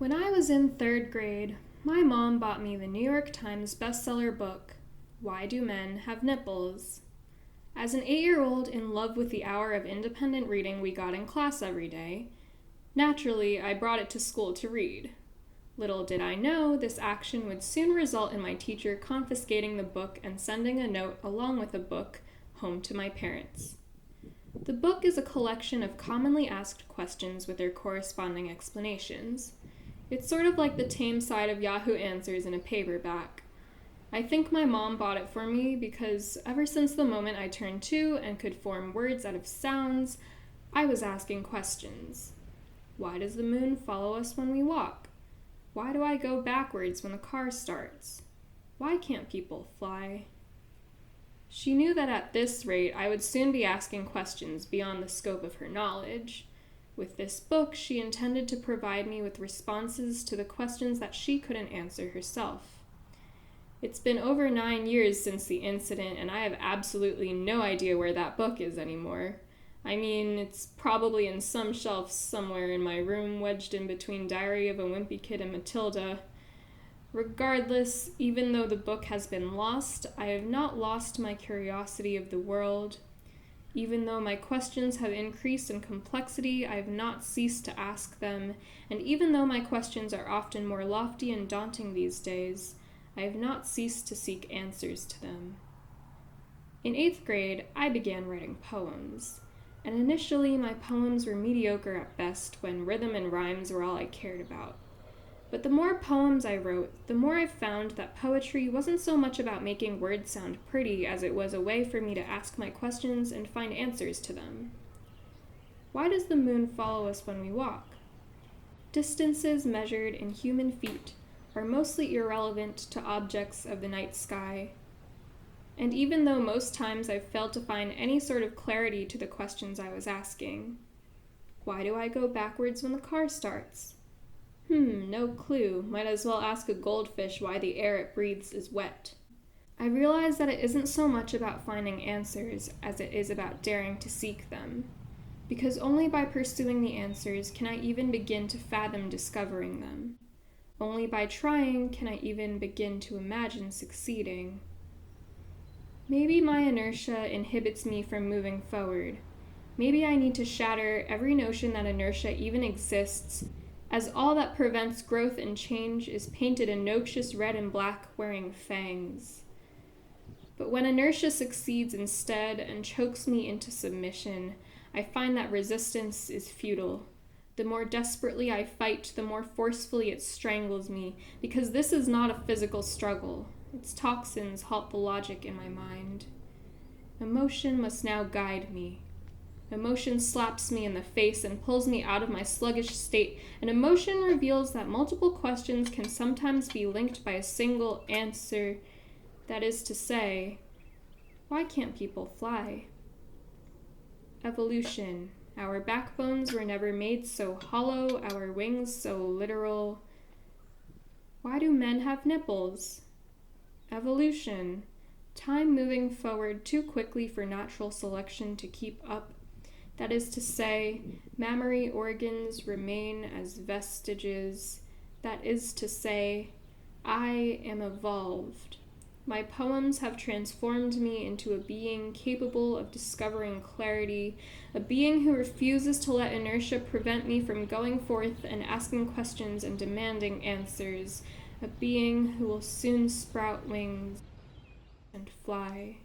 When I was in 3rd grade, my mom bought me the New York Times bestseller book, Why Do Men Have Nipples? As an 8-year-old in love with the hour of independent reading we got in class every day, naturally I brought it to school to read. Little did I know this action would soon result in my teacher confiscating the book and sending a note along with the book home to my parents. The book is a collection of commonly asked questions with their corresponding explanations. It's sort of like the tame side of Yahoo Answers in a paperback. I think my mom bought it for me because ever since the moment I turned 2 and could form words out of sounds, I was asking questions. Why does the moon follow us when we walk? Why do I go backwards when the car starts? Why can't people fly? She knew that at this rate I would soon be asking questions beyond the scope of her knowledge. With this book, she intended to provide me with responses to the questions that she couldn't answer herself. It's been over 9 years since the incident, and I have absolutely no idea where that book is anymore. I mean, it's probably in some shelf somewhere in my room, wedged in between Diary of a Wimpy Kid and Matilda. Regardless, even though the book has been lost, I have not lost my curiosity of the world. Even though my questions have increased in complexity, I have not ceased to ask them, and even though my questions are often more lofty and daunting these days, I have not ceased to seek answers to them. In 8th grade, I began writing poems, and initially my poems were mediocre at best when rhythm and rhymes were all I cared about. But the more poems I wrote, the more I found that poetry wasn't so much about making words sound pretty as it was a way for me to ask my questions and find answers to them. Why does the moon follow us when we walk? Distances measured in human feet are mostly irrelevant to objects of the night sky. And even though most times I've failed to find any sort of clarity to the questions I was asking. Why do I go backwards when the car starts? No clue. Might as well ask a goldfish why the air it breathes is wet. I realize that it isn't so much about finding answers as it is about daring to seek them. Because only by pursuing the answers can I even begin to fathom discovering them. Only by trying can I even begin to imagine succeeding. Maybe my inertia inhibits me from moving forward. Maybe I need to shatter every notion that inertia even exists, as all that prevents growth and change is painted in noxious red and black wearing fangs. But when inertia succeeds instead and chokes me into submission, I find that resistance is futile. The more desperately I fight, the more forcefully it strangles me, because this is not a physical struggle. Its toxins halt the logic in my mind. Emotion must now guide me. Emotion slaps me in the face and pulls me out of my sluggish state, and emotion reveals that multiple questions can sometimes be linked by a single answer. That is to say, why can't people fly? Evolution. Our backbones were never made so hollow, our wings so literal. Why do men have nipples? Evolution. Time moving forward too quickly for natural selection to keep up. That is to say, mammary organs remain as vestiges. That is to say, I am evolved. My poems have transformed me into a being capable of discovering clarity, a being who refuses to let inertia prevent me from going forth and asking questions and demanding answers, a being who will soon sprout wings and fly.